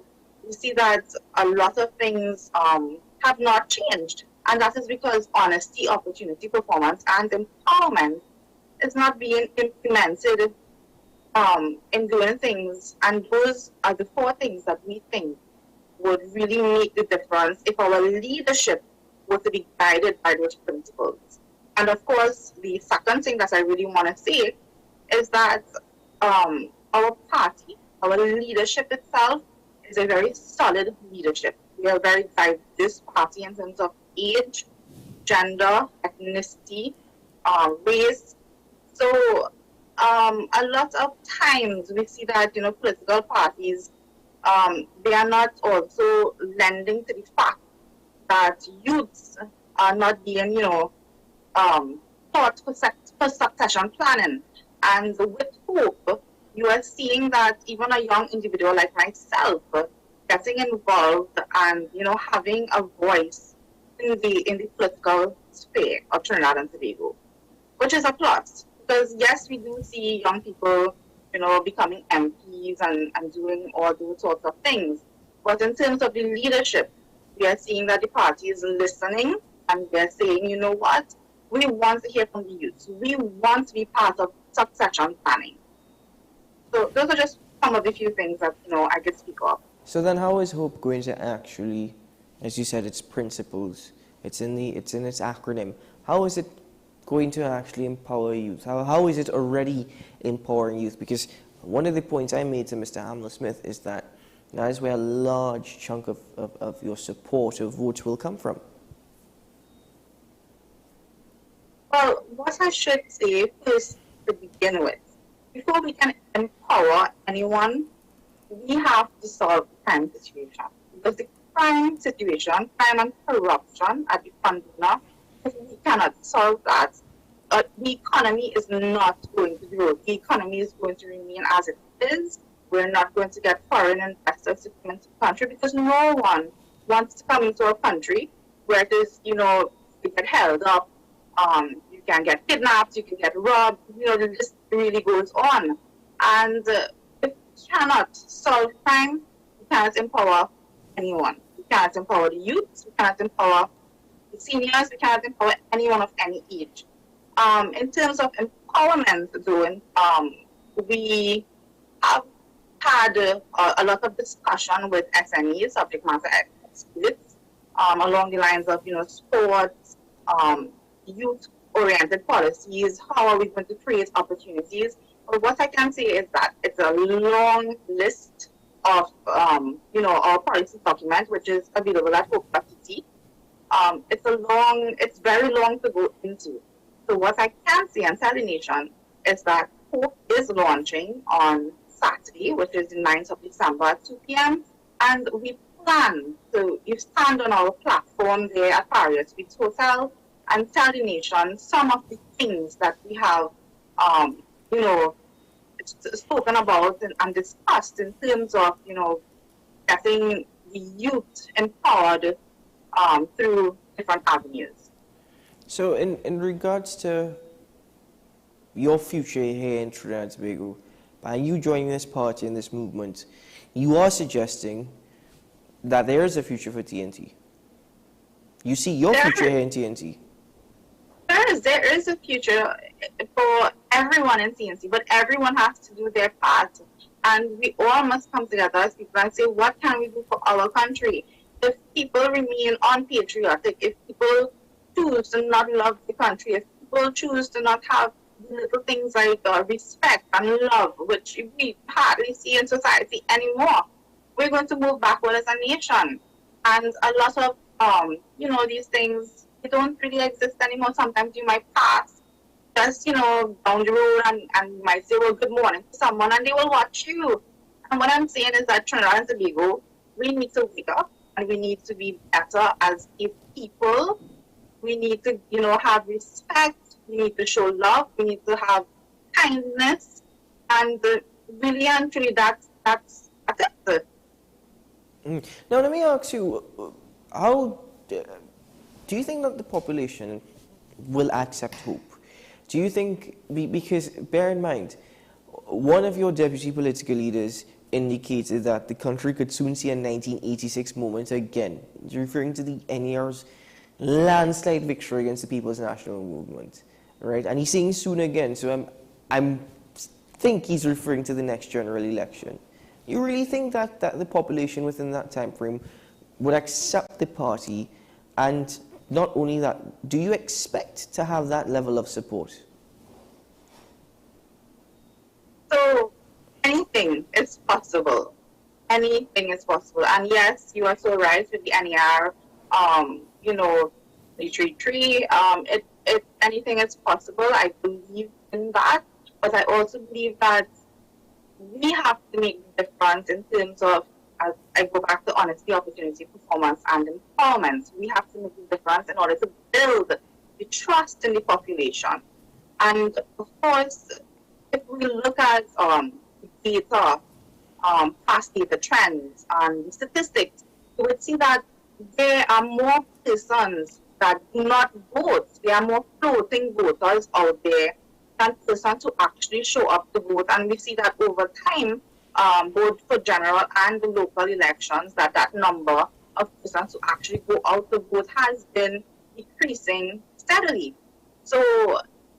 we see that a lot of things have not changed. And that is because honesty, opportunity, performance, and empowerment is not being implemented in doing things. And those are the 4 things that we think would really make the difference if our leadership were to be guided by those principles. And of course, the second thing that I really want to say is that our party, our leadership itself, is a very solid leadership. We are a very diverse party in terms of age, gender, ethnicity, race. So a lot of times we see that, political parties, they are not also lending to the fact that youths are not being, taught for succession planning. And with hope, you are seeing that even a young individual like myself getting involved and, having a voice in the political sphere of Trinidad and Tobago, which is a plus. Because yes, we do see young people, becoming MPs and doing all those sorts of things. But in terms of the leadership, we are seeing that the party is listening and they're saying, you know what, we want to hear from the youth. We want to be part of succession planning. So those are just some of the few things that, I could speak of. So then how is Hope going to actually, as you said, its principles, it's in its acronym, how is it going to actually empower youth? How is it already empowering youth? Because one of the points I made to Mr. Hamler-Smith is that is where a large chunk of your support of votes will come from. Well, what I should say first to begin with, before we can empower anyone, we have to solve the crime situation. Because the crime situation, crime and corruption at the fundamental, if we cannot solve that, the economy is not going to grow. The economy is going to remain as it is. We're not going to get foreign investors to come into the country because no one wants to come into a country where it is, you get held up, you can get kidnapped, you can get robbed, the list really goes on. And if we cannot solve crime, we cannot empower anyone. We cannot empower the youth, we cannot empower the seniors, we cannot empower anyone of any age. In terms of empowerment, though, we have had a lot of discussion with SMEs, subject matter experts, along the lines of, sports, youth-oriented policies, how are we going to create opportunities. But what I can say is that it's a long list of, our policy document, which is available at hope.tt. It's very long to go into. So what I can say and tell the nation is that Hope is launching on Saturday, which is the 9th of December at 2 p.m. And we plan to stand on our platform there at Paris Beach Hotel and tell the nation some of the things that we have, spoken about and discussed in terms of, getting the youth empowered through different avenues. So in regards to your future here in Trinidad and Tobago, by you joining this party and this movement, you are suggesting that there is a future for TNT. You see your future here in TNT. There is a future for everyone in TNT, but everyone has to do their part. And we all must come together as people and say, what can we do for our country? If people remain unpatriotic, if people choose to not love the country, if people choose to not have little things like respect and love, which we hardly see in society anymore, we're going to move backward as a nation. And a lot of, these things, they don't really exist anymore. Sometimes you might pass just, down the road and you might say, well, good morning to someone, and they will watch you. And what I'm saying is that Trinidad and Tobago, we need to wake up and we need to be better as a people. We need to, have respect. We need to show love. We need to have kindness. And really and truly, that's it. Now, let me ask you, how do you think that the population will accept Hope? Do you think, because bear in mind, one of your deputy political leaders indicated that the country could soon see a 1986 moment again, referring to the NER's landslide victory against the People's National Movement, right? And he's saying soon again, so I think he's referring to the next general election. You really think that the population within that time frame would accept the party, and not only that, do you expect to have that level of support? So anything is possible. Anything is possible. And yes, you are so right with the NER, you know, the 3-3, anything is possible. I believe in that. But I also believe that we have to make the difference in terms of, as I go back to honesty, opportunity, performance, and empowerment. We have to make the difference in order to build the trust in the population. And of course, if we look at data, past data trends and statistics, you would see that there are more persons that do not vote. There are more floating voters out there than persons who actually show up to vote. And we see that over time, both for general and the local elections, that number of persons who actually go out to vote has been decreasing steadily. So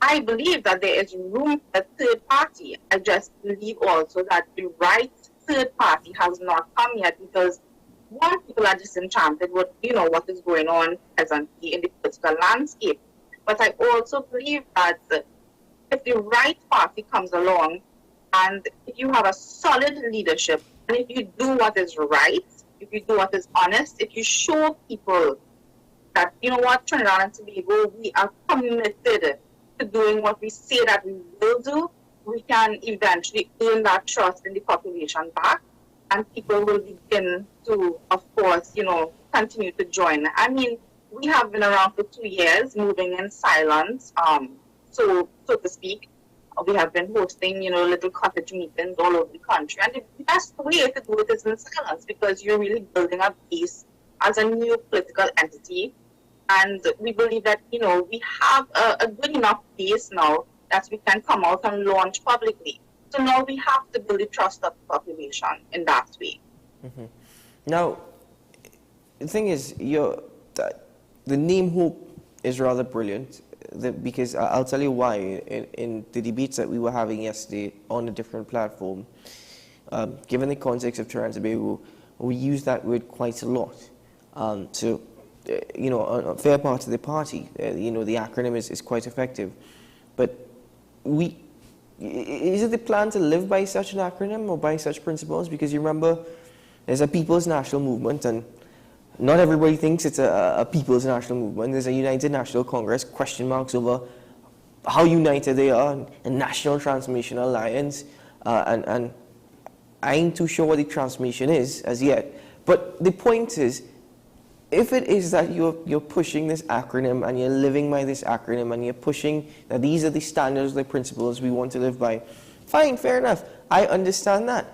I believe that there is room for a third party. I just believe also that the right third party has not come yet, because one, people are disenchanted with, you know, what is going on presently in the political landscape. But I also believe that if the right party comes along, and if you have a solid leadership, and if you do what is right, if you do what is honest, if you show people that, you know what, Trinidad and Tobago, we are committed to doing what we say that we will do, we can eventually earn that trust in the population back, and people will begin to, of course, you know, continue to join. I mean, we have been around for 2 years, moving in silence, so to speak. We have been hosting, you know, little cottage meetings all over the country, and the best way to do it is in silence, because you're really building a base as a new political entity. And we believe that, you know, we have a good enough base now that we can come out and launch publicly. So now we have to build the trust of the population in that way. Mm-hmm. Now, the thing is, the name Hope is rather brilliant, because I'll tell you why. In the debates that we were having yesterday on a different platform, given the context of Trinidad and Tobago, we use that word quite a lot. So, you know, a fair part of the party, you know, the acronym is quite effective. But is it the plan to live by such an acronym or by such principles? Because you remember, there's a People's National Movement, and not everybody thinks it's a People's National Movement. There's a United National Congress, question marks over how united they are, a National Transformation Alliance, and I ain't too sure what the transformation is as yet. But the point is, if it is that you're pushing this acronym and you're living by this acronym and you're pushing that these are the standards, the principles we want to live by, fine, fair enough. I understand that.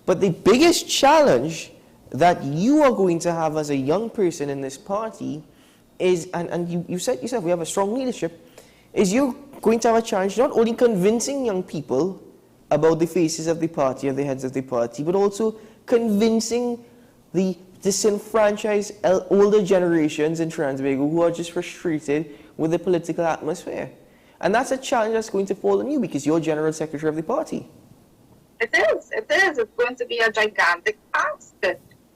But the biggest challenge that you are going to have as a young person in this party is, and you said yourself, we have a strong leadership, is you're going to have a challenge not only convincing young people about the faces of the party and the heads of the party, but also convincing the disenfranchised older generations in Trinidad and Tobago who are just frustrated with the political atmosphere. And that's a challenge that's going to fall on you, because you're General Secretary of the party. It is. It's going to be a gigantic task.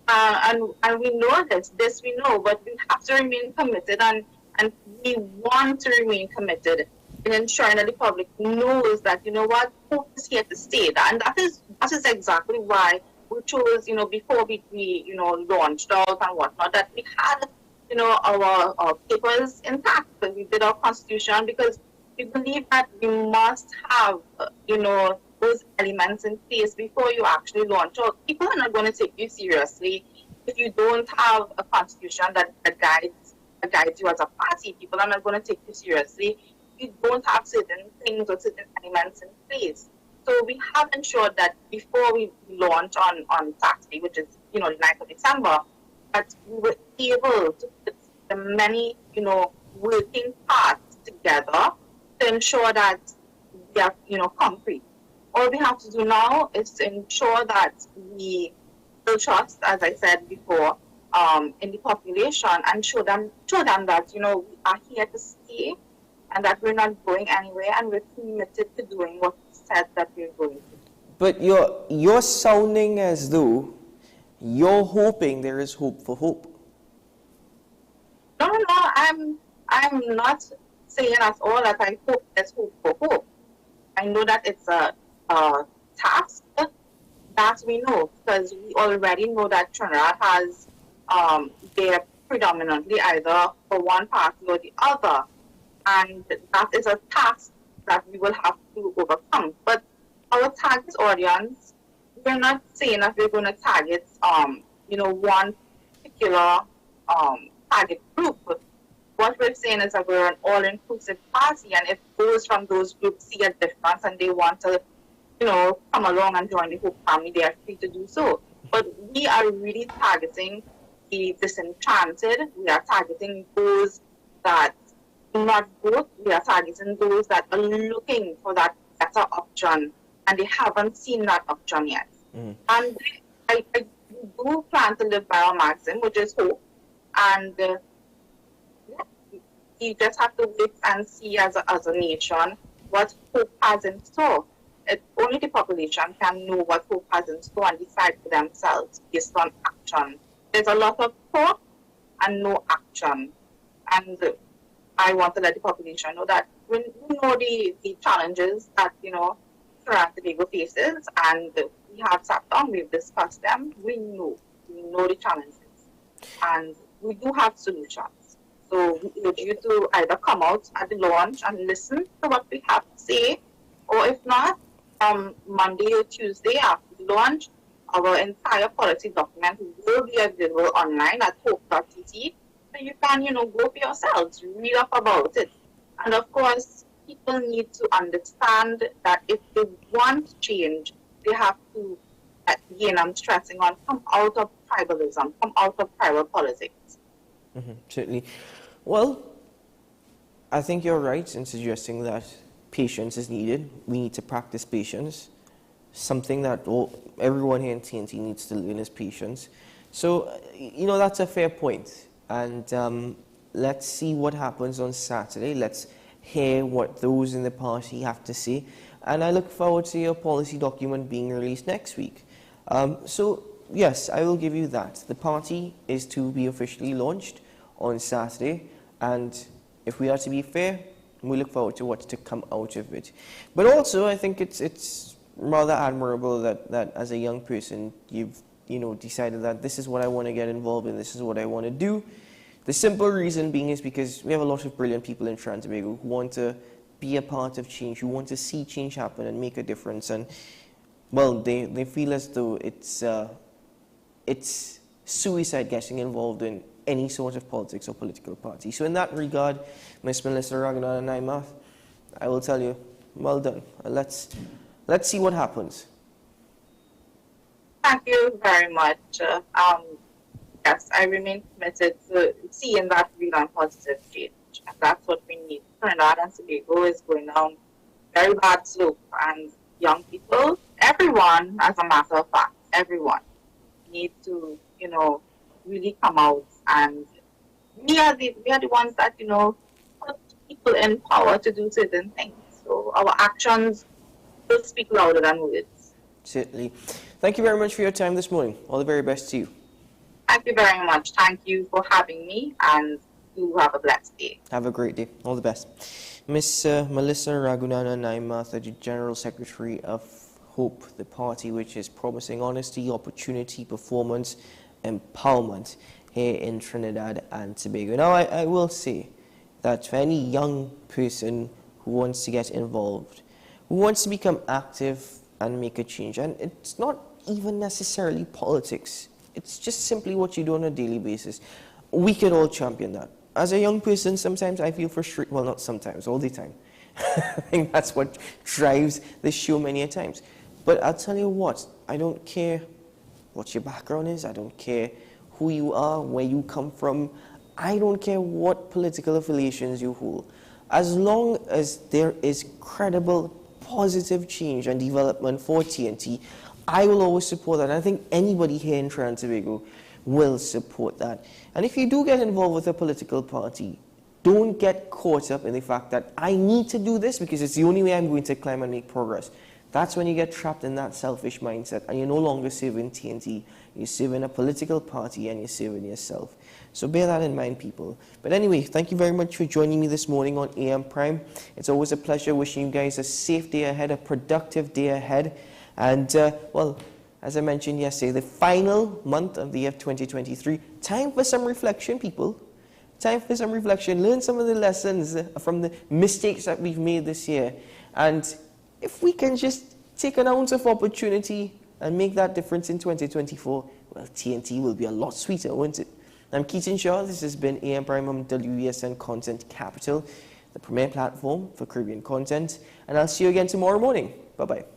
And we know this we know, but we have to remain committed, and we want to remain committed in ensuring that the public knows that, you know what, Hope is here to stay. And that is exactly why we chose, you know, before we you know, launched out and whatnot, that we had, you know, our papers intact. We did our constitution, because we believe that we must have, you know, those elements in place before you actually launch out. People are not going to take you seriously if you don't have a constitution that guides you as a party. People are not going to take you seriously if you don't have certain things or certain elements in place. So we have ensured that before we launch on Saturday, which is, you know, the 9th of December, that we were able to put the many, you know, working parts together to ensure that they are, you know, concrete. all we have to do now is to ensure that we build trust, as I said before, in the population, and show them that, we are here to stay and that we're not going anywhere, and we're committed to doing what we said that we're going to do. But you're sounding as though you're hoping there is hope for hope. No, I'm not saying at all that I hope there's hope for hope. I know that it's a task that we know, because we already know that Trinidad has, they're predominantly either for one party or the other, and that is a task that we will have to overcome. But our target audience, we're not saying that we're going to target, one particular target group. What we're saying is that we're an all-inclusive party, and if those from those groups see a difference and they want to, come along and join the Hope family, they are free to do so. But we are really targeting the disenchanted. We are targeting those that do not vote. We are targeting those that are looking for that better option, and they haven't seen that option yet. And I do plan to live by our maxim, which is hope. And you just have to wait and see as a nation what hope has in store. Only the population can know what hope has in store and decide for themselves based on action. There's a lot of talk and no action. And I want to let the population know that we know the challenges that, Trinidad and Tobago faces, and we have sat down, we've discussed them. We know the challenges, and we do have solutions. So we urge you to either come out at the launch and listen to what we have to say, or if not, Monday or Tuesday after the launch, our entire policy document will be available online at hope.tt. So you can, go for yourselves, read up about it. And of course, people need to understand that if they want change, they have to, again, I'm stressing on, come out of tribalism, come out of tribal politics. Certainly. Well, I think you're right in suggesting that patience is needed. We need to practice patience. Something that everyone here in TNT needs to learn is patience. So, that's a fair point. And let's see what happens on Saturday. Let's hear what those in the party have to say. And I look forward to your policy document being released next week. So, yes, I will give you that. The party is to be officially launched on Saturday. And if we are to be fair, we look forward to what's to come out of it. But also, I think it's rather admirable that as a young person, you've decided that this is what I want to get involved in, this is what I want to do. The simple reason being is because we have a lot of brilliant people in Trinidad and Tobago who want to be a part of change, who want to see change happen and make a difference. And, well, they feel as though it's suicide getting involved in any sort of politics or political party. So in that regard, Ms. Melissa Raghunan and Naimath, I will tell you, well done. Let's see what happens. Thank you very much. Yes, I remain committed to seeing that real and positive change. And that's what we need. Trinidad and Tobago is going down very bad slope, and young people, everyone, as a matter of fact, everyone need to, really come out, and we are the ones that, put people in power to do certain things. So our actions will speak louder than words. Certainly. Thank you very much for your time this morning. All the very best to you. Thank you very much. Thank you for having me, and you have a blessed day. Have a great day. All the best. Ms. Melissa Raghunan Naimath, the General Secretary of Hope, the party which is promising honesty, opportunity, performance, empowerment here in Trinidad and Tobago. Now, I will say that for any young person who wants to get involved, who wants to become active and make a change, and it's not even necessarily politics, it's just simply what you do on a daily basis, we could all champion that. As a young person, sometimes I feel frustrated, well, not sometimes, all the time. I think that's what drives the show many a times. But I'll tell you what, I don't care what your background is, I don't care who you are, where you come from, I don't care what political affiliations you hold. As long as there is credible positive change and development for TNT, I will always support that. And I think anybody here in Trinidad and Tobago will support that. And if you do get involved with a political party, don't get caught up in the fact that I need to do this because it's the only way I'm going to climb and make progress. That's when you get trapped in that selfish mindset and you're no longer serving TNT, you're serving a political party and you're serving yourself. So bear that in mind, people. But anyway, thank you very much for joining me this morning on AM Prime. It's always a pleasure. Wishing you guys a safe day ahead, a productive day ahead. And, well, as I mentioned yesterday, the final month of the year 2023. Time for some reflection, people. Time for some reflection. Learn some of the lessons from the mistakes that we've made this year. And if we can just take an ounce of opportunity and make that difference in 2024, well, TNT will be a lot sweeter, won't it? I'm Keaton Shaw. This has been AM Prime on WESN Content Capital, the premier platform for Caribbean content. And I'll see you again tomorrow morning. Bye-bye.